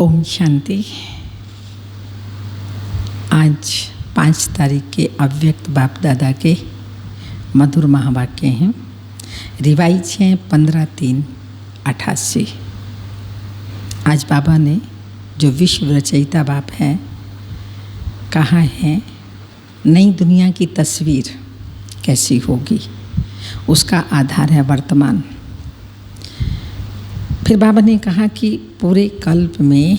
ओम शांति। आज 5 तारीख के अव्यक्त बाप दादा के मधुर महावाक्य हैं। रिवाइज हैं 15/3/88। आज बाबा ने जो विश्व रचयिता बाप है कहा है, नई दुनिया की तस्वीर कैसी होगी, उसका आधार है वर्तमान। फिर बाबा ने कहा कि पूरे कल्प में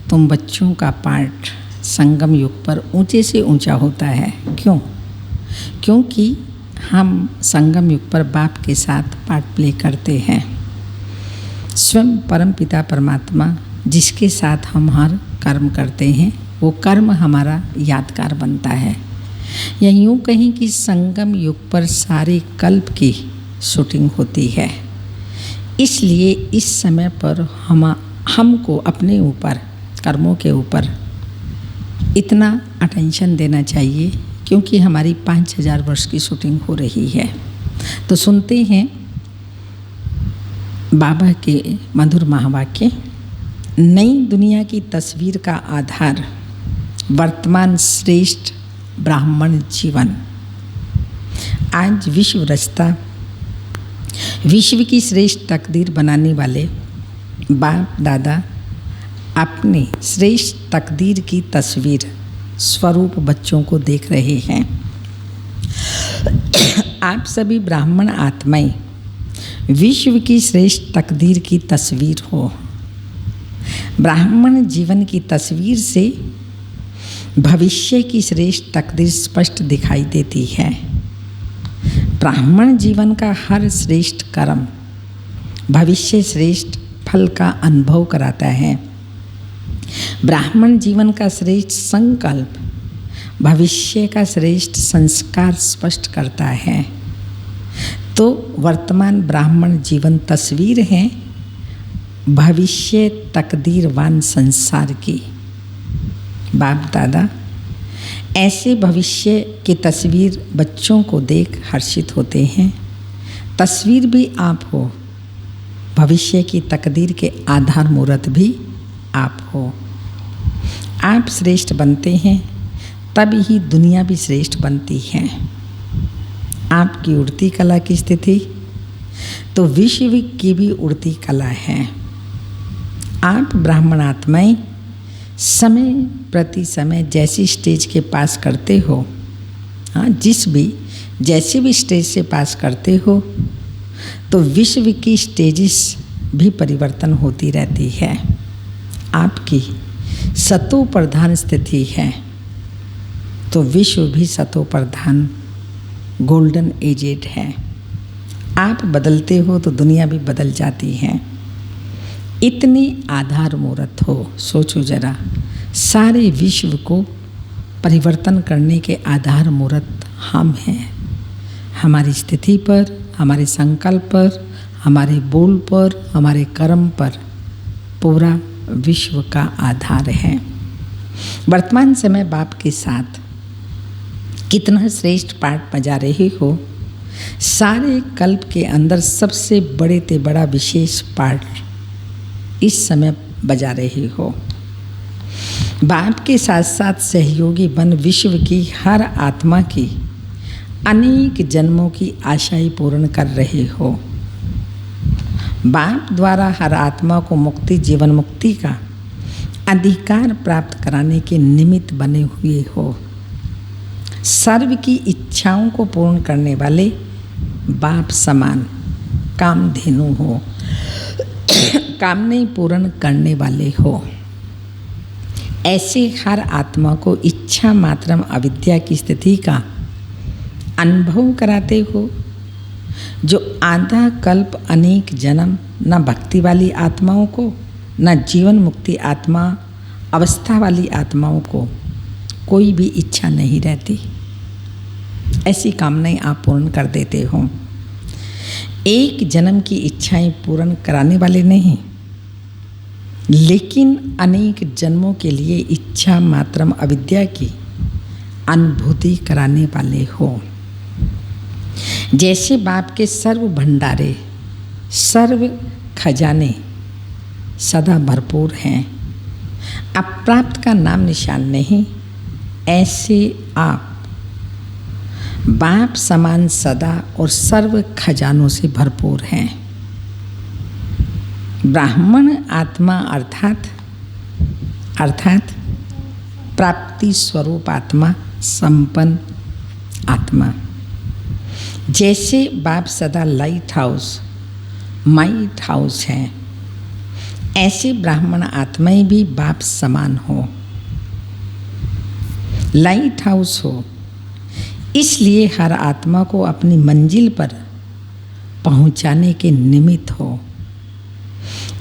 तुम बच्चों का पार्ट संगम युग पर ऊंचे से ऊंचा होता है। क्यों? क्योंकि हम संगम युग पर बाप के साथ पार्ट प्ले करते हैं। स्वयं परम पिता परमात्मा जिसके साथ हम हर कर्म करते हैं, वो कर्म हमारा यादगार बनता है। या यूँ कहें कि संगम युग पर सारे कल्प की शूटिंग होती है। इसलिए इस समय पर हमको अपने ऊपर, कर्मों के ऊपर इतना अटेंशन देना चाहिए, क्योंकि हमारी 5000 वर्ष की शूटिंग हो रही है। तो सुनते हैं बाबा के मधुर महावाक्य। नई दुनिया की तस्वीर का आधार वर्तमान श्रेष्ठ ब्राह्मण जीवन। आज विश्व रचता, विश्व की श्रेष्ठ तकदीर बनाने वाले बाप दादा अपने श्रेष्ठ तकदीर की तस्वीर स्वरूप बच्चों को देख रहे हैं। आप सभी ब्राह्मण आत्माएं विश्व की श्रेष्ठ तकदीर की तस्वीर हो। ब्राह्मण जीवन की तस्वीर से भविष्य की श्रेष्ठ तकदीर स्पष्ट दिखाई देती है। ब्राह्मण जीवन का हर श्रेष्ठ कर्म भविष्य श्रेष्ठ फल का अनुभव कराता है। ब्राह्मण जीवन का श्रेष्ठ संकल्प भविष्य का श्रेष्ठ संस्कार स्पष्ट करता है। तो वर्तमान ब्राह्मण जीवन तस्वीर है भविष्य तकदीरवान संसार की। बाप दादा ऐसे भविष्य की तस्वीर बच्चों को देख हर्षित होते हैं। तस्वीर भी आप हो, भविष्य की तकदीर के आधार मूर्त भी आप हो। आप श्रेष्ठ बनते हैं तभी ही दुनिया भी श्रेष्ठ बनती है। आपकी उड़ती कला की स्थिति तो विश्व की भी उड़ती कला है। आप ब्राह्मण आत्माएं समय प्रति समय जैसी स्टेज के पास करते हो, जैसे भी स्टेज से पास करते हो, तो विश्व की स्टेजेस भी परिवर्तन होती रहती है। आपकी सतो प्रधान स्थिति है तो विश्व भी सतो प्रधान गोल्डन एजेड है। आप बदलते हो तो दुनिया भी बदल जाती है। इतनी आधार मूर्त हो। सोचो जरा, सारे विश्व को परिवर्तन करने के आधार मूर्त हम हैं। हमारी स्थिति पर, हमारे संकल्प पर, हमारे बोल पर, हमारे कर्म पर पूरा विश्व का आधार है। वर्तमान समय बाप के साथ कितना श्रेष्ठ पाठ बजा रहे हो। सारे कल्प के अंदर सबसे बड़े ते बड़ा विशेष पाठ इस समय बजा रहे हो। बाप के साथ साथ सहयोगी बन विश्व की हर आत्मा की अनेक जन्मों की आशाएं पूर्ण कर रहे हो। बाप द्वारा हर आत्मा को मुक्ति, जीवन मुक्ति का अधिकार प्राप्त कराने के निमित्त बने हुए हो। सर्व की इच्छाओं को पूर्ण करने वाले बाप समान कामधेनु हो, कामने पूर्ण करने वाले हो। ऐसे हर आत्मा को इच्छा मात्रम अविद्या की स्थिति का अनुभव कराते हो। जो आधा कल्प अनेक जन्म न भक्ति वाली आत्माओं को, न जीवन मुक्ति आत्मा अवस्था वाली आत्माओं को कोई भी इच्छा नहीं रहती। ऐसी कामनाएं आप पूर्ण कर देते हो। एक जन्म की इच्छाएं पूर्ण कराने वाले नहीं, लेकिन अनेक जन्मों के लिए इच्छा मात्रम अविद्या की अनुभूति कराने वाले हो। जैसे बाप के सर्व भंडारे, सर्व खजाने सदा भरपूर हैं, अप्राप्त का नाम निशान नहीं। ऐसे आप बाप समान सदा और सर्व खजानों से भरपूर हैं। ब्राह्मण आत्मा अर्थात प्राप्ति स्वरूप आत्मा, संपन्न आत्मा। जैसे बाप सदा माइट हाउस है, ऐसे ब्राह्मण आत्माएं भी बाप समान हो, लाइट हाउस हो। इसलिए हर आत्मा को अपनी मंजिल पर पहुंचाने के निमित्त हो।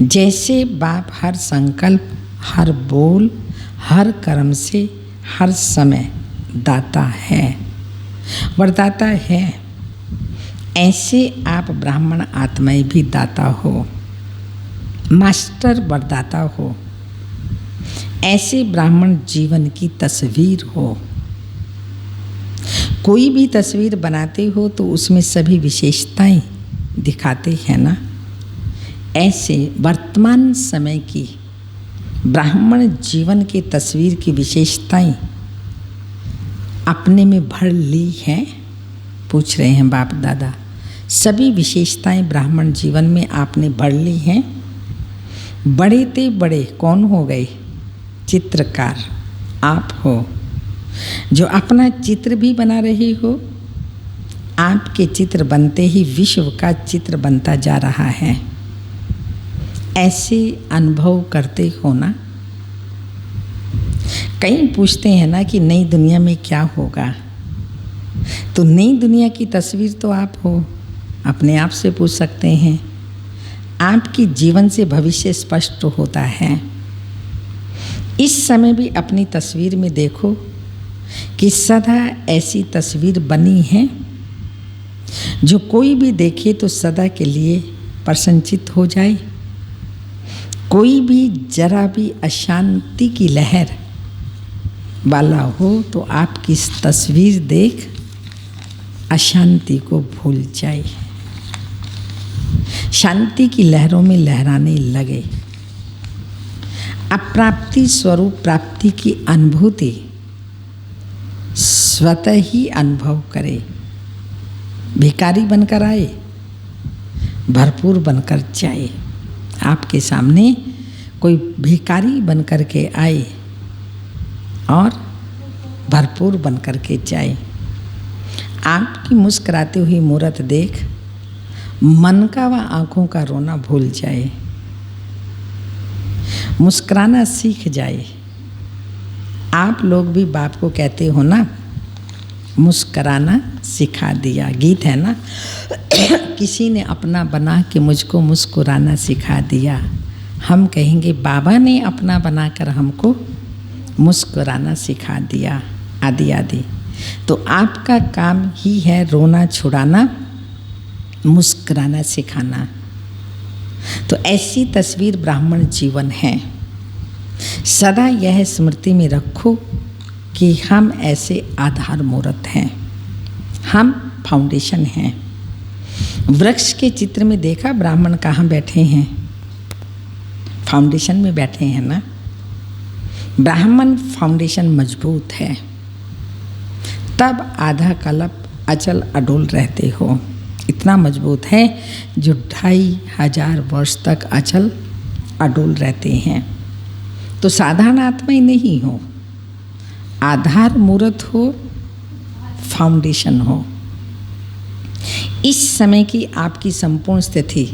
जैसे बाप हर संकल्प, हर बोल, हर कर्म से हर समय दाता है, वरदाता है, ऐसे आप ब्राह्मण आत्माएं भी दाता हो, मास्टर वरदाता हो। ऐसे ब्राह्मण जीवन की तस्वीर हो। कोई भी तस्वीर बनाते हो तो उसमें सभी विशेषताएं दिखाते हैं ना। ऐसे वर्तमान समय की ब्राह्मण जीवन की तस्वीर की विशेषताएं अपने में भर ली हैं। पूछ रहे हैं बाप दादा, सभी विशेषताएं ब्राह्मण जीवन में आपने भर ली हैं। बड़े ते बड़े कौन हो गए? चित्रकार आप हो, जो अपना चित्र भी बना रहे हो। आपके चित्र बनते ही विश्व का चित्र बनता जा रहा है। ऐसे अनुभव करते हो ना। कई पूछते हैं ना कि नई दुनिया में क्या होगा, तो नई दुनिया की तस्वीर तो आप हो। अपने आप से पूछ सकते हैं। आपकी जीवन से भविष्य स्पष्ट होता है। इस समय भी अपनी तस्वीर में देखो कि सदा ऐसी तस्वीर बनी है जो कोई भी देखे तो सदा के लिए प्रसन्नचित्त हो जाए। कोई भी जरा भी अशांति की लहर वाला हो तो आपकी इस तस्वीर देख अशांति को भूल जाए, शांति की लहरों में लहराने लगे। अप्राप्ति स्वरूप प्राप्ति की अनुभूति स्वतः ही अनुभव करे। भिखारी बनकर आए, भरपूर बनकर जाए। आपके सामने कोई भिखारी बनकर के आए और भरपूर बनकर के जाए। आपकी मुस्कुराती हुई मूरत देख मन का व आँखों का रोना भूल जाए, मुस्कुराना सीख जाए। आप लोग भी बाप को कहते हो ना, मुस्कुराना सिखा दिया। गीत है ना, किसी ने अपना बना के मुझको मुस्कुराना सिखा दिया। हम कहेंगे बाबा ने अपना बनाकर हमको मुस्कुराना सिखा दिया, आदि आदि। तो आपका काम ही है रोना छुड़ाना, मुस्कुराना सिखाना। तो ऐसी तस्वीर ब्राह्मण जीवन है। सदा यह स्मृति में रखो कि हम ऐसे आधार मूर्त हैं, हम फाउंडेशन हैं। वृक्ष के चित्र में देखा ब्राह्मण कहाँ बैठे हैं? फाउंडेशन में बैठे हैं ना। ब्राह्मण फाउंडेशन मजबूत है, तब आधा कल्प अचल अडोल रहते हो। इतना मजबूत है जो 2500 वर्ष तक अचल अडोल रहते हैं। तो साधारण आत्मा ही नहीं हो, आधार मूर्त हो, फाउंडेशन हो। इस समय की आपकी संपूर्ण स्थिति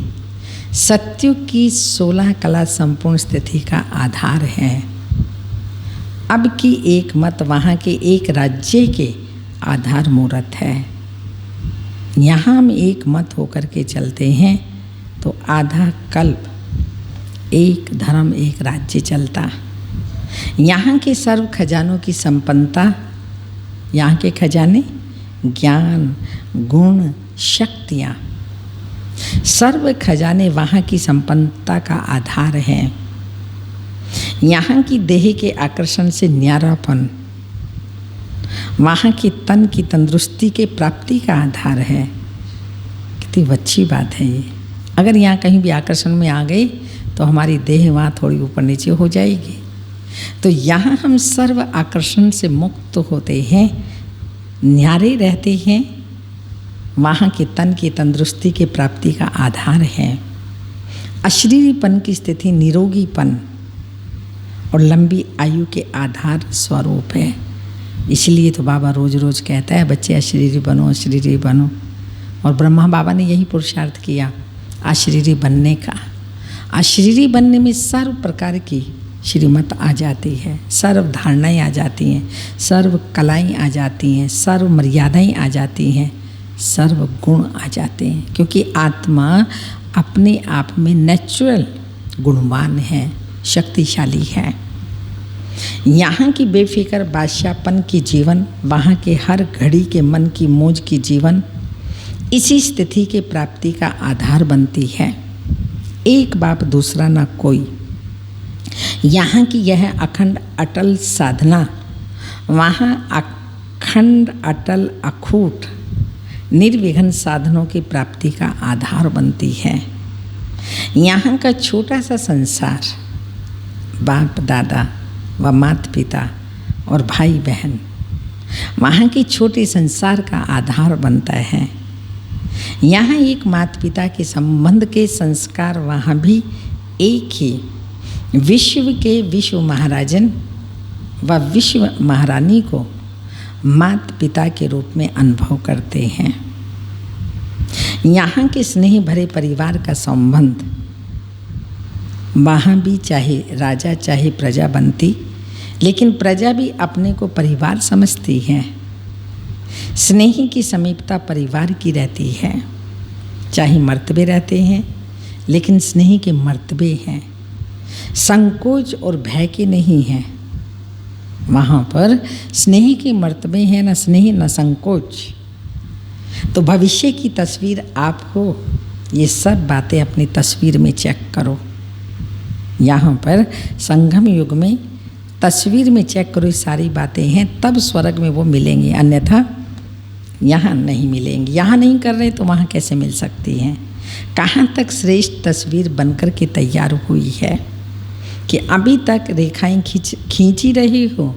सत्युग की 16 कला संपूर्ण स्थिति का आधार है। अब की एक मत वहाँ के एक राज्य के आधार मूर्त है। यहाँ हम एक मत होकर के चलते हैं तो आधा कल्प एक धर्म एक राज्य चलता। यहाँ के सर्व खजानों की संपन्नता, यहाँ के खजाने ज्ञान गुण शक्तियाँ, सर्व खजाने वहाँ की संपन्नता का आधार हैं। यहाँ की देह के आकर्षण से न्यारापन वहाँ के तन की तंदुरुस्ती के प्राप्ति का आधार है। कितनी अच्छी बात है ये। अगर यहाँ कहीं भी आकर्षण में आ गई तो हमारी देह वहाँ थोड़ी ऊपर नीचे हो जाएगी। तो यहाँ हम सर्व आकर्षण से मुक्त होते हैं, न्यारे रहते हैं। वहाँ के तन की तंदुरुस्ती की प्राप्ति का आधार है। अशरीरीपन की स्थिति निरोगीपन और लंबी आयु के आधार स्वरूप है। इसलिए तो बाबा रोज रोज कहता है बच्चे अशरीरी बनो, अशरीरी बनो। और ब्रह्मा बाबा ने यही पुरुषार्थ किया अशरीरी बनने का। अशरीरी बनने में सर्व प्रकार की श्रीमत आ जाती है, सर्व धारणाएँ आ जाती हैं, सर्व कलाएँ आ जाती हैं, सर्व मर्यादाएँ आ जाती हैं, सर्व गुण आ जाते हैं। क्योंकि आत्मा अपने आप में नेचुरल गुणवान है, शक्तिशाली है। यहाँ की बेफिक्र बादशाहपन की जीवन, वहाँ के हर घड़ी के मन की मौज की जीवन इसी स्थिति के प्राप्ति का आधार बनती है। एक बाप दूसरा ना कोई। यहाँ की यह अखंड अटल साधना वहाँ अखंड अटल अखूट निर्विघ्न साधनों की प्राप्ति का आधार बनती है। यहाँ का छोटा सा संसार बाप दादा व माता पिता और भाई बहन वहाँ के छोटे संसार का आधार बनता है। यहाँ एक माता पिता के संबंध के संस्कार वहाँ भी एक ही विश्व के विश्व महाराजन व विश्व महारानी को माता पिता के रूप में अनुभव करते हैं। यहाँ के स्नेह भरे परिवार का संबंध वहाँ भी चाहे राजा चाहे प्रजा बनती, लेकिन प्रजा भी अपने को परिवार समझती है। स्नेह की समीपता परिवार की रहती है। चाहे मर्तबे रहते हैं लेकिन स्नेह के मर्तबे हैं, संकोच और भय के नहीं हैं। वहाँ पर स्नेह के मर्तबे हैं, न स्नेह न संकोच। तो भविष्य की तस्वीर आप हो, ये सब बातें अपनी तस्वीर में चेक करो। यहाँ पर संगम युग में तस्वीर में चेक करो, ये सारी बातें हैं, तब स्वर्ग में वो मिलेंगी, अन्यथा यहाँ नहीं मिलेंगी। यहाँ नहीं कर रहे तो वहाँ कैसे मिल सकती हैं। कहाँ तक श्रेष्ठ तस्वीर बनकर के तैयार हुई है कि अभी तक रेखाएं खींची रही हो।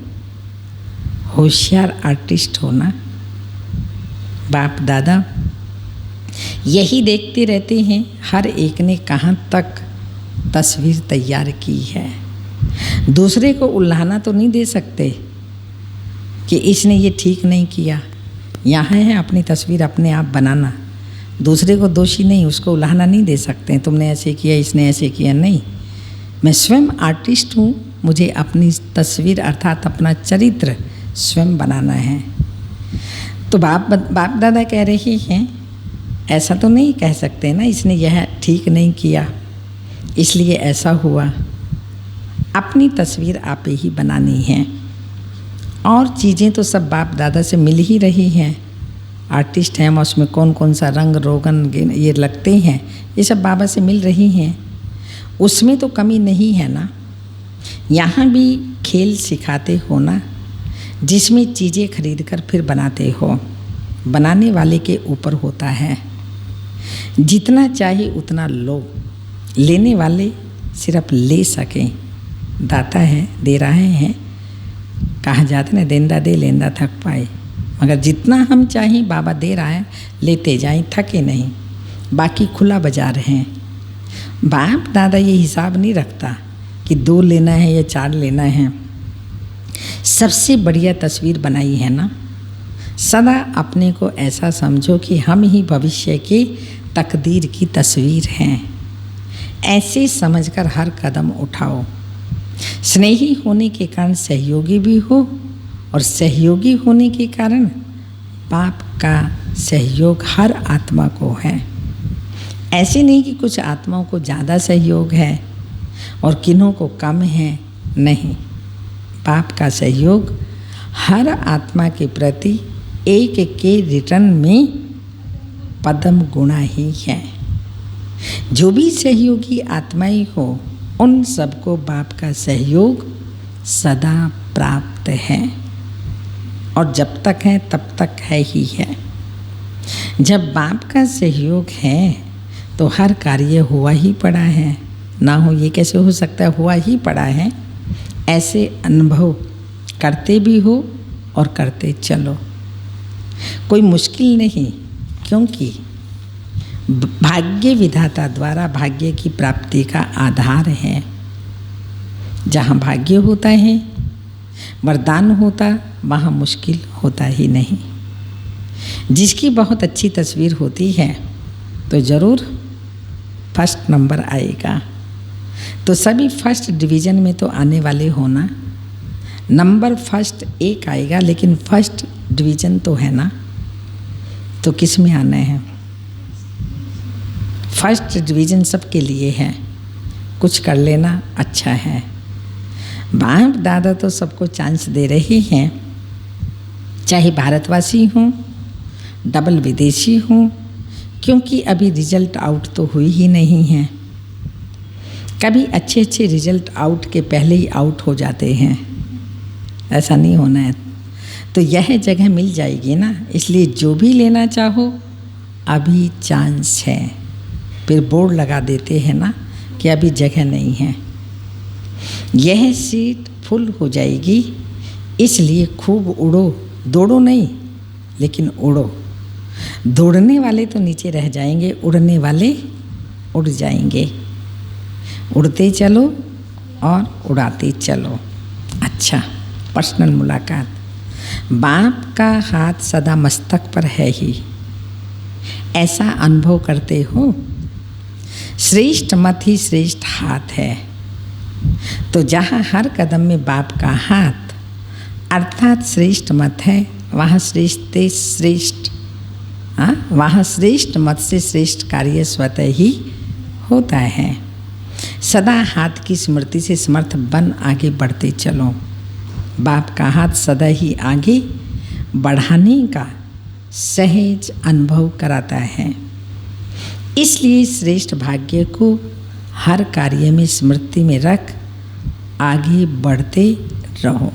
होशियार आर्टिस्ट होना। बाप दादा यही देखते रहते हैं हर एक ने कहाँ तक तस्वीर तैयार की है। दूसरे को उल्हाना तो नहीं दे सकते कि इसने ये ठीक नहीं किया। यहाँ है अपनी तस्वीर अपने आप बनाना। दूसरे को दोषी नहीं, उसको उल्हाना नहीं दे सकते तुमने ऐसे किया, इसने ऐसे किया। नहीं, मैं स्वयं आर्टिस्ट हूँ, मुझे अपनी तस्वीर अर्थात अपना चरित्र स्वयं बनाना है। तो बाप दादा कह रहे हैं ऐसा तो नहीं कह सकते ना, इसने यह ठीक नहीं किया इसलिए ऐसा हुआ। अपनी तस्वीर आप ही बनानी है। और चीज़ें तो सब बाप दादा से मिल ही रही हैं। आर्टिस्ट हैं, उसमें कौन कौन सा रंग रोगन ये लगते हैं, ये सब बाबा से मिल रही हैं। उसमें तो कमी नहीं है ना। यहाँ भी खेल सिखाते हो ना, जिसमें चीज़ें खरीद कर फिर बनाते हो। बनाने वाले के ऊपर होता है। जितना चाहे उतना लो, लेने वाले सिर्फ ले सकें। दाता है, दे रहे हैं, कहा जाता है देंदा दे लेंदा थक पाए। मगर जितना हम चाहें बाबा दे रहा है, लेते जाएं, थके नहीं। बाकी खुला बाजार है। बाप दादा ये हिसाब नहीं रखता कि 2 लेना है या 4 लेना है। सबसे बढ़िया तस्वीर बनाई है ना। सदा अपने को ऐसा समझो कि हम ही भविष्य की तकदीर की तस्वीर हैं। ऐसे समझकर हर कदम उठाओ। स्नेही होने के कारण सहयोगी भी हो, और सहयोगी होने के कारण बाप का सहयोग हर आत्मा को है। ऐसे नहीं कि कुछ आत्माओं को ज़्यादा सहयोग है और किन्हों को कम है, नहीं। बाप का सहयोग हर आत्मा के प्रति एक के रिटर्न में पदम गुणा ही है। जो भी सहयोगी आत्माएं हो, उन सबको बाप का सहयोग सदा प्राप्त है, और जब तक है तब तक है ही है। जब बाप का सहयोग है तो हर कार्य हुआ ही पड़ा है। ना हो ये कैसे हो सकता है, हुआ ही पड़ा है। ऐसे अनुभव करते भी हो और करते चलो। कोई मुश्किल नहीं, क्योंकि भाग्य विधाता द्वारा भाग्य की प्राप्ति का आधार है। जहाँ भाग्य होता है, वरदान होता, वहाँ मुश्किल होता ही नहीं। जिसकी बहुत अच्छी तस्वीर होती है तो ज़रूर फर्स्ट नंबर आएगा। तो सभी फर्स्ट डिवीज़न में तो आने वाले हो ना। नंबर फर्स्ट एक आएगा, लेकिन फर्स्ट डिवीज़न तो है ना, तो किस में आना है? फर्स्ट डिवीज़न सबके लिए है, कुछ कर लेना अच्छा है। बाप दादा तो सबको चांस दे रहे हैं, चाहे भारतवासी हों, डबल विदेशी हों, क्योंकि अभी रिजल्ट आउट तो हुई ही नहीं है। कभी अच्छे अच्छे रिजल्ट आउट के पहले ही आउट हो जाते हैं, ऐसा नहीं होना है। तो यह जगह मिल जाएगी ना, इसलिए जो भी लेना चाहो अभी चांस है। फिर बोर्ड लगा देते हैं ना कि अभी जगह नहीं है। यह सीट फुल हो जाएगी, इसलिए खूब उड़ो, दौड़ो नहीं, लेकिन उड़ो। दौड़ने वाले तो नीचे रह जाएंगे, उड़ने वाले उड़ जाएंगे। उड़ते चलो और उड़ाते चलो। अच्छा, पर्सनल मुलाकात। बाप का हाथ सदा मस्तक पर है ही, ऐसा अनुभव करते हो? श्रेष्ठ मत ही श्रेष्ठ हाथ है। तो जहाँ हर कदम में बाप का हाथ अर्थात श्रेष्ठ मत है, वहाँ वहाँ श्रेष्ठ मत से श्रेष्ठ कार्य स्वतः ही होता है। सदा हाथ की स्मृति से समर्थ बन आगे बढ़ते चलो। बाप का हाथ सदा ही आगे बढ़ाने का सहज अनुभव कराता है। इसलिए श्रेष्ठ भाग्य को हर कार्य में स्मृति में रख आगे बढ़ते रहो।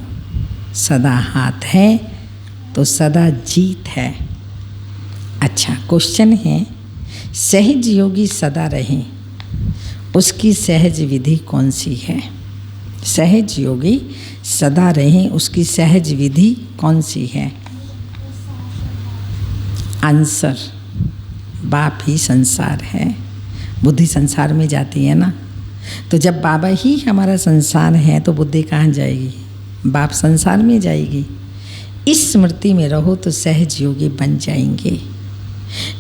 सदा हाथ है तो सदा जीत है। अच्छा, क्वेश्चन है, सहज योगी सदा रहें, उसकी सहज विधि कौन सी है? सहज योगी सदा रहें, उसकी सहज विधि कौन सी है? आंसर, बाप ही संसार है। बुद्धि संसार में जाती है ना, तो जब बाबा ही हमारा संसार है तो बुद्धि कहाँ जाएगी? बाप संसार में जाएगी। इस स्मृति में रहो तो सहज योगी बन जाएंगे,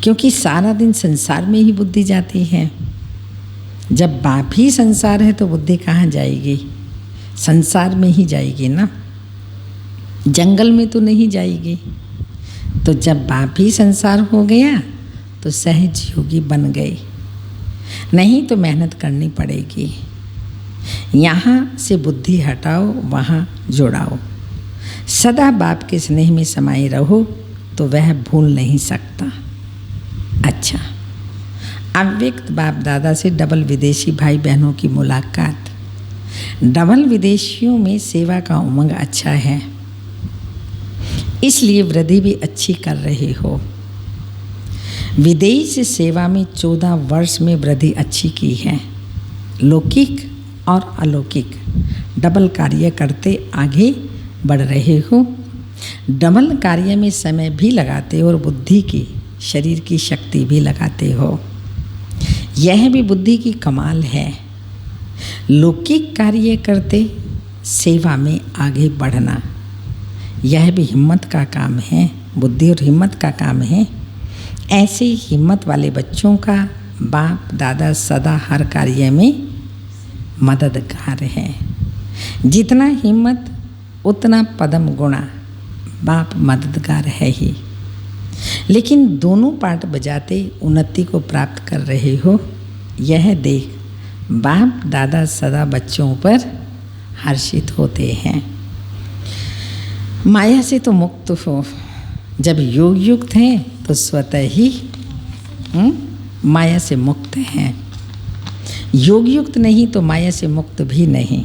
क्योंकि सारा दिन संसार में ही बुद्धि जाती है। जब बाप ही संसार है तो बुद्धि कहाँ जाएगी? संसार में ही जाएगी ना, जंगल में तो नहीं जाएगी। तो जब बाप ही संसार हो गया तो सहज योगी बन गए। नहीं तो मेहनत करनी पड़ेगी। यहाँ से बुद्धि हटाओ, वहाँ जोड़ाओ। सदा बाप के स्नेह में समाये रहो तो वह भूल नहीं सकता। अच्छा, अव्यक्त बाप दादा से डबल विदेशी भाई बहनों की मुलाकात। डबल विदेशियों में सेवा का उमंग अच्छा है, इसलिए वृद्धि भी अच्छी कर रहे हो। विदेश सेवा में 14 वर्ष में वृद्धि अच्छी की है। लौकिक और अलौकिक डबल कार्य करते आगे बढ़ रहे हो। डबल कार्य में समय भी लगाते हो और बुद्धि की, शरीर की शक्ति भी लगाते हो। यह भी बुद्धि की कमाल है। लौकिक कार्य करते सेवा में आगे बढ़ना, यह भी हिम्मत का काम है। बुद्धि और हिम्मत का काम है। ऐसे हिम्मत वाले बच्चों का बाप दादा सदा हर कार्य में मददगार है। जितना हिम्मत उतना पदम गुणा, बाप मददगार है ही। लेकिन दोनों पार्ट बजाते उन्नति को प्राप्त कर रहे हो, यह देख बाप दादा सदा बच्चों पर हर्षित होते हैं। माया से तो मुक्त हो। जब योग युक्त हैं तो स्वतः ही माया से मुक्त हैं। योग युक्त नहीं तो माया से मुक्त भी नहीं।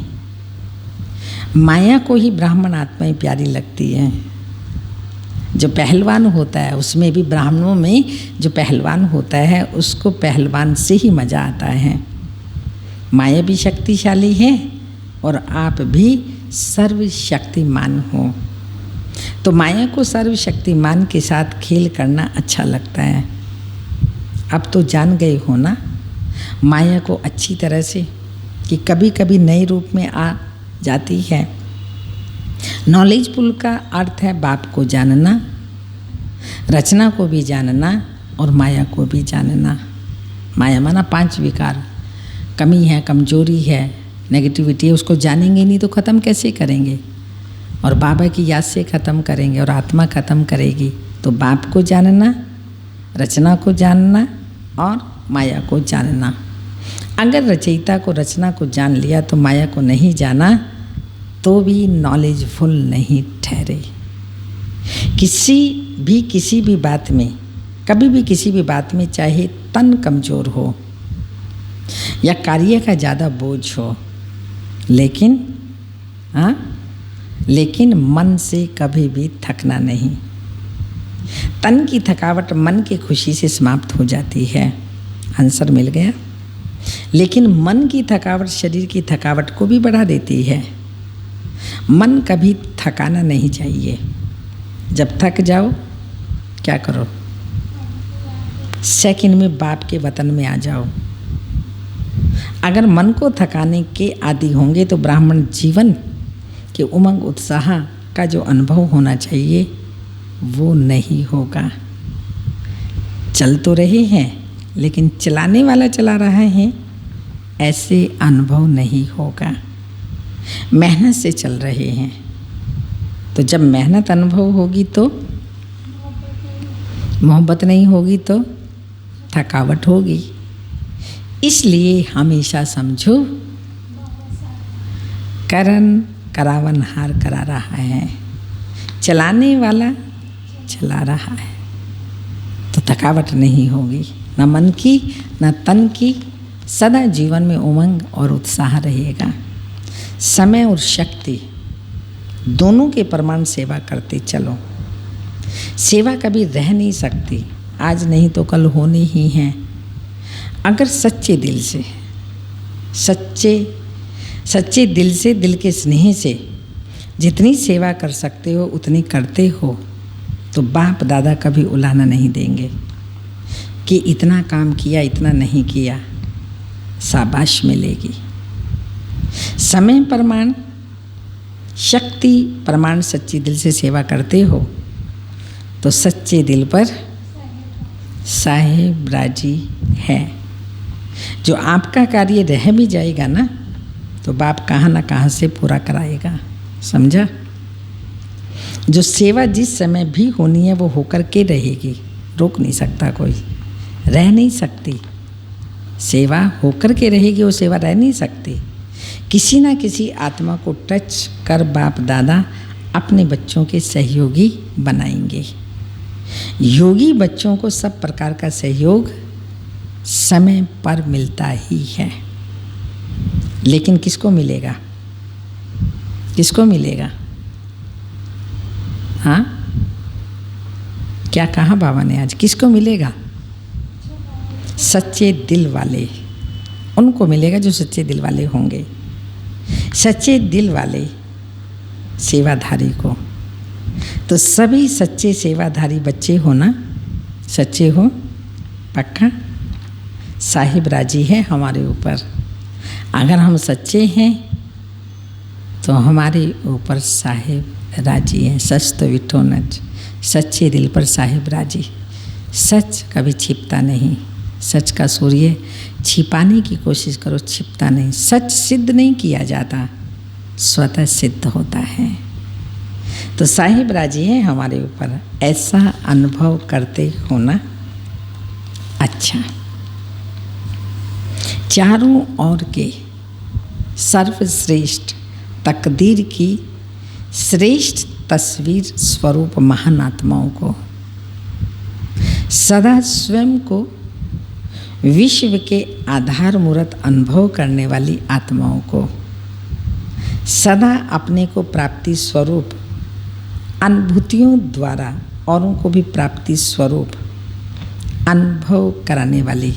माया को ही ब्राह्मण आत्माएं प्यारी लगती हैं। जो पहलवान होता है, उसमें भी ब्राह्मणों में जो पहलवान होता है उसको पहलवान से ही मज़ा आता है। माया भी शक्तिशाली है और आप भी सर्वशक्तिमान हो। तो माया को सर्वशक्तिमान के साथ खेल करना अच्छा लगता है। अब तो जान गए हो ना माया को अच्छी तरह से कि कभी कभी नए रूप में आ जाती है। नॉलेजफुल का अर्थ है बाप को जानना, रचना को भी जानना और माया को भी जानना। माया माना 5 विकार, कमी है, कमजोरी है, नेगेटिविटी है, उसको जानेंगे नहीं तो ख़त्म कैसे करेंगे। और बाबा की याद से ख़त्म करेंगे और आत्मा ख़त्म करेगी। तो बाप को जानना, रचना को जानना और माया को जानना। अगर रचयिता को रचना को जान लिया तो माया को नहीं जाना तो भी नॉलेजफुल नहीं ठहरे। किसी भी बात में, कभी भी किसी भी बात में, चाहे तन कमज़ोर हो या कार्य का ज़्यादा बोझ हो, लेकिन मन से कभी भी थकना नहीं। तन की थकावट मन की खुशी से समाप्त हो जाती है। आंसर मिल गया। लेकिन मन की थकावट शरीर की थकावट को भी बढ़ा देती है। मन कभी थकाना नहीं चाहिए। जब थक जाओ क्या करो, सेकंड में बाप के वतन में आ जाओ। अगर मन को थकाने के आदी होंगे तो ब्राह्मण जीवन के उमंग उत्साह का जो अनुभव होना चाहिए वो नहीं होगा। चल तो रहे हैं लेकिन चलाने वाला चला रहा है, ऐसे अनुभव नहीं होगा। मेहनत से चल रहे हैं तो जब मेहनत अनुभव होगी तो मोहब्बत नहीं होगी तो थकावट होगी। इसलिए हमेशा समझो करण करावन हार करा रहा है, चलाने वाला चला रहा है तो थकावट नहीं होगी, न मन की न तन की। सदा जीवन में उमंग और उत्साह रहेगा। समय और शक्ति दोनों के प्रमाण सेवा करते चलो। सेवा कभी रह नहीं सकती, आज नहीं तो कल होनी ही है। अगर सच्चे दिल से, सच्चे दिल से, दिल के स्नेह से जितनी सेवा कर सकते हो उतनी करते हो तो बाप दादा कभी उलाहना नहीं देंगे कि इतना काम किया, इतना नहीं किया। शाबाश मिलेगी। समय प्रमाण, शक्ति प्रमाण सच्चे दिल से सेवा करते हो तो सच्चे दिल पर साहेब राजी है। जो आपका कार्य रह भी जाएगा ना तो बाप कहाँ ना कहाँ से पूरा कराएगा। समझा? जो सेवा जिस समय भी होनी है वो होकर के रहेगी, रोक नहीं सकता कोई, रह नहीं सकती। सेवा होकर के रहेगी, वो सेवा रह नहीं सकती। किसी ना किसी आत्मा को टच कर बाप दादा अपने बच्चों के सहयोगी बनाएंगे। योगी बच्चों को सब प्रकार का सहयोग समय पर मिलता ही है। लेकिन किसको मिलेगा? किसको मिलेगा? हाँ, क्या कहा बाबा ने आज? किसको मिलेगा? सच्चे दिल वाले, उनको मिलेगा जो सच्चे दिल वाले होंगे। सच्चे दिल वाले सेवाधारी को। तो सभी सच्चे सेवाधारी बच्चे हो ना, सच्चे हो पक्का? साहिब राजी है हमारे ऊपर। अगर हम सच्चे हैं तो हमारे ऊपर साहिब राजी हैं। सच तो विठो नच, सच्चे दिल पर साहिब राजी। सच कभी छिपता नहीं। सच का सूर्य छिपाने की कोशिश करो, छिपता नहीं। सच सिद्ध नहीं किया जाता, स्वतः सिद्ध होता है। तो साहिब राजी है हमारे ऊपर, ऐसा अनुभव करते होना अच्छा। चारों ओर के सर्वश्रेष्ठ तकदीर की श्रेष्ठ तस्वीर स्वरूप महान आत्माओं को, सदा स्वयं को विश्व के आधार मूर्त अनुभव करने वाली आत्माओं को, सदा अपने को प्राप्ति स्वरूप अनुभूतियों द्वारा औरों को भी प्राप्ति स्वरूप अनुभव कराने वाली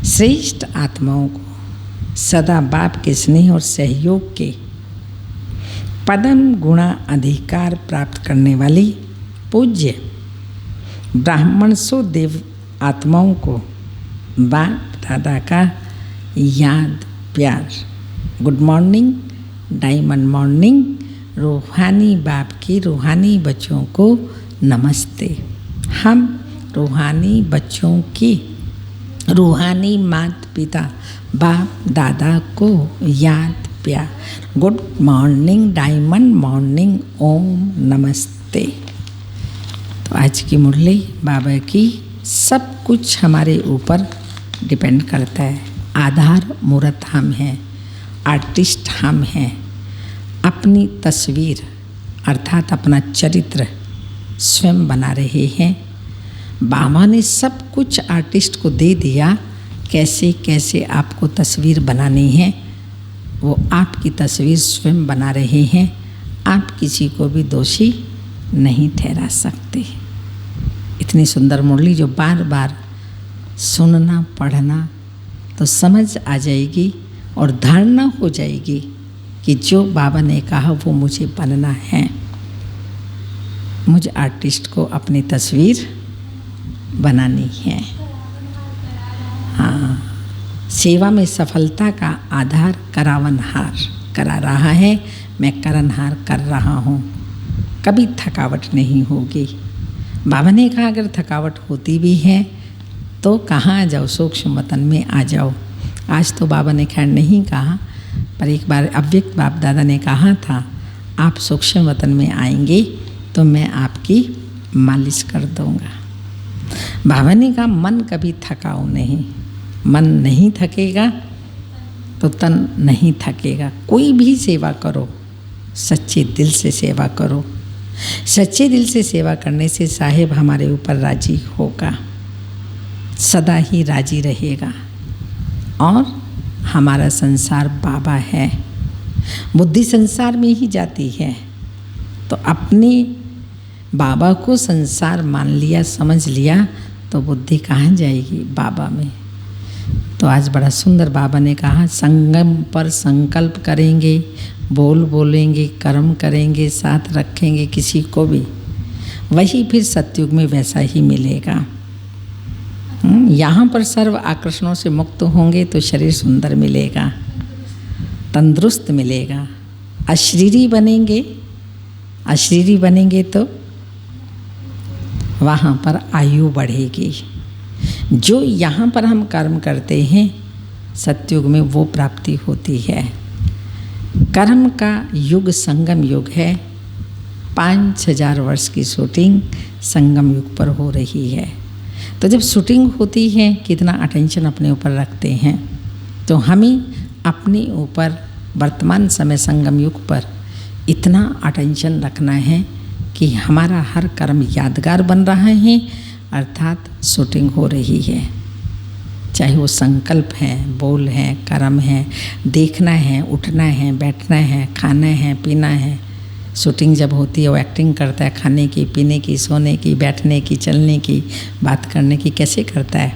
श्रेष्ठ आत्माओं को, सदा बाप के स्नेह और सहयोग के पदम गुणा अधिकार प्राप्त करने वाली पूज्य ब्राह्मण सो देव आत्माओं को बाप दादा का याद प्यार। Good morning, diamond morning. रूहानी बाप की रूहानी बच्चों को नमस्ते। हम रूहानी बच्चों की रूहानी माता पिता बाप दादा को याद प्यार। गुड मॉर्निंग, डायमंड मॉर्निंग, ओम नमस्ते। तो आज की मुरली बाबा की सब कुछ हमारे ऊपर डिपेंड करता है। आधार मूर्त हम हैं, आर्टिस्ट हम हैं। अपनी तस्वीर अर्थात अपना चरित्र स्वयं बना रहे हैं। बाबा ने सब कुछ आर्टिस्ट को दे दिया, कैसे कैसे आपको तस्वीर बनानी है वो आपकी तस्वीर स्वयं बना रहे हैं। आप किसी को भी दोषी नहीं ठहरा सकते। इतनी सुंदर मुरली जो बार बार सुनना पढ़ना तो समझ आ जाएगी और धारणा हो जाएगी कि जो बाबा ने कहा वो मुझे बनना है। मुझे आर्टिस्ट को अपनी तस्वीर बनानी है। हाँ, सेवा में सफलता का आधार करावनहार करा रहा है, मैं करनहार कर रहा हूँ। कभी थकावट नहीं होगी। बाबा ने कहा अगर थकावट होती भी है तो कहाँ आ जाओ, सूक्ष्म वतन में आ जाओ। आज तो बाबा ने खैर नहीं कहा, पर एक बार अव्यक्त बाप दादा ने कहा था आप सूक्ष्म वतन में आएंगे तो मैं आपकी मालिश कर दूंगा। बाबा ने कहा मन कभी थकाओ नहीं, मन नहीं थकेगा तो तन नहीं थकेगा। कोई भी सेवा करो सच्चे दिल से सेवा करो। सच्चे दिल से सेवा करने से साहेब हमारे ऊपर राजी होगा, सदा ही राजी रहेगा। और हमारा संसार बाबा है, बुद्धि संसार में ही जाती है। तो अपने बाबा को संसार मान लिया, समझ लिया तो बुद्धि कहाँ जाएगी? बाबा में। तो आज बड़ा सुंदर बाबा ने कहा संगम पर संकल्प करेंगे, बोलेंगे, कर्म करेंगे, साथ रखेंगे किसी को भी, वही फिर सतयुग में वैसा ही मिलेगा। यहाँ पर सर्व आकर्षणों से मुक्त होंगे तो शरीर सुंदर मिलेगा, तंदुरुस्त मिलेगा। अशरीरी बनेंगे तो वहाँ पर आयु बढ़ेगी। जो यहाँ पर हम कर्म करते हैं सतयुग में वो प्राप्ति होती है। कर्म का युग संगम युग है। 5000 वर्ष की शूटिंग संगम युग पर हो रही है। तो जब शूटिंग होती है कितना अटेंशन अपने ऊपर रखते हैं। तो हमें अपने ऊपर वर्तमान समय संगम युग पर इतना अटेंशन रखना है कि हमारा हर कर्म यादगार बन रहा है, अर्थात शूटिंग हो रही है। चाहे वो संकल्प है, बोल है, कर्म है, देखना है, उठना है, बैठना है, खाना है, पीना है। शूटिंग जब होती है वो एक्टिंग करता है, खाने की, पीने की, सोने की, बैठने की, चलने की, बात करने की, कैसे करता है,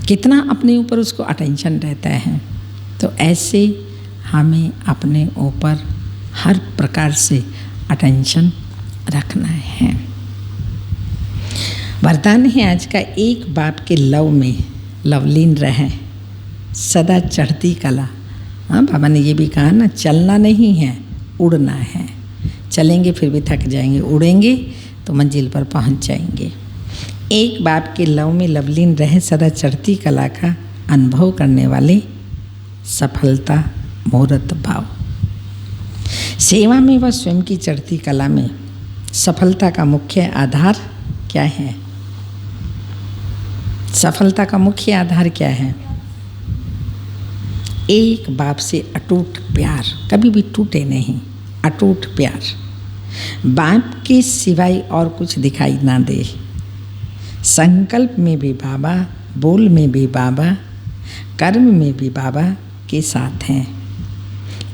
कितना अपने ऊपर उसको अटेंशन रहता है। तो ऐसे हमें अपने ऊपर हर प्रकार से अटेंशन रखना है। वरदान है आज का, एक बाप के लव में लवलीन रहें, सदा चढ़ती कला। हाँ, बाबा ने ये भी कहा ना, चलना नहीं है, उड़ना है। चलेंगे फिर भी थक जाएंगे, उड़ेंगे तो मंजिल पर पहुंच जाएंगे। एक बाप के लव में लवलीन रहे, सदा चढ़ती कला का अनुभव करने वाले, सफलता मूर्त भाव। सेवा में व स्वयं की चढ़ती कला में सफलता का मुख्य आधार क्या है? सफलता का मुख्य आधार क्या है? एक बाप से अटूट प्यार, कभी भी टूटे नहीं, अटूट प्यार। बाप के सिवाय और कुछ दिखाई ना दे। संकल्प में भी बाबा, बोल में भी बाबा, कर्म में भी बाबा के साथ हैं।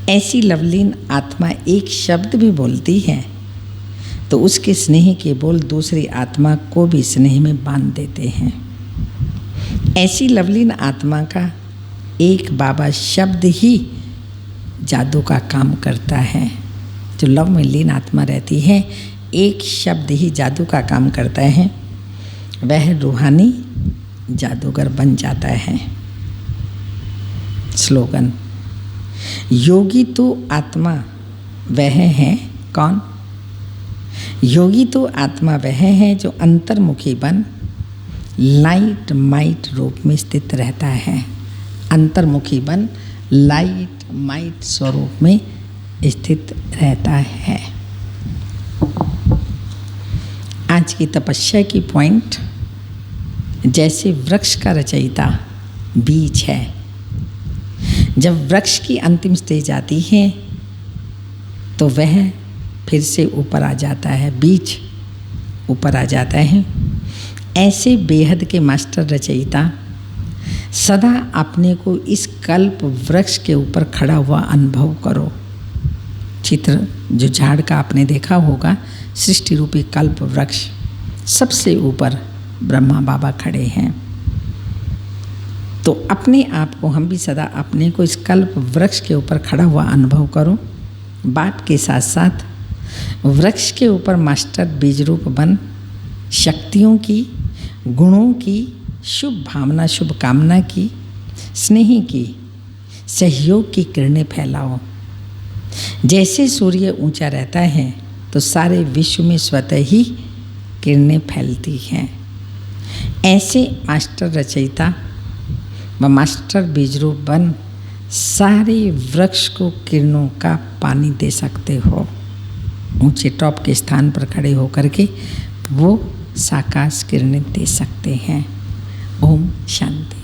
ऐसी लवलीन आत्मा एक शब्द भी बोलती है तो उसके स्नेह के बोल दूसरी आत्मा को भी स्नेह में बांध देते हैं। ऐसी लवलीन आत्मा का एक बाबा शब्द ही जादू का काम करता है। जो लव में लीन आत्मा रहती है, एक शब्द ही जादू का काम करता है, वह रूहानी जादूगर बन जाता है। स्लोगन, योगी तो आत्मा वह है कौन? योगी तो आत्मा वह है जो अंतर्मुखी बन लाइट माइट रूप में स्थित रहता है। अंतर्मुखी बन लाइट माइट स्वरूप में स्थित रहता है। आज की तपस्या की पॉइंट, जैसे वृक्ष का रचयिता बीज है, जब वृक्ष की अंतिम स्टेज आती है तो वह फिर से ऊपर आ जाता है, बीज ऊपर आ जाता है। ऐसे बेहद के मास्टर रचयिता सदा अपने को इस कल्प वृक्ष के ऊपर खड़ा हुआ अनुभव करो। चित्र जो झाड़ का आपने देखा होगा, सृष्टि रूपी कल्प वृक्ष, सबसे ऊपर ब्रह्मा बाबा खड़े हैं। तो अपने आप को, हम भी सदा अपने को इस कल्प वृक्ष के ऊपर खड़ा हुआ अनुभव करो। बात के साथ साथ वृक्ष के ऊपर मास्टर बीज रूप बन शक्तियों की, गुणों की, शुभ भावना, शुभ कामना की, स्नेह की, सहयोग की किरणें फैलाओ। जैसे सूर्य ऊंचा रहता है तो सारे विश्व में स्वतः ही किरणें फैलती हैं। ऐसे मास्टर रचयिता व मास्टर बीजरूप बन सारे वृक्ष को किरणों का पानी दे सकते हो। ऊंचे टॉप के स्थान पर खड़े होकर के वो साकाश किरणें दे सकते हैं। ओम शांति।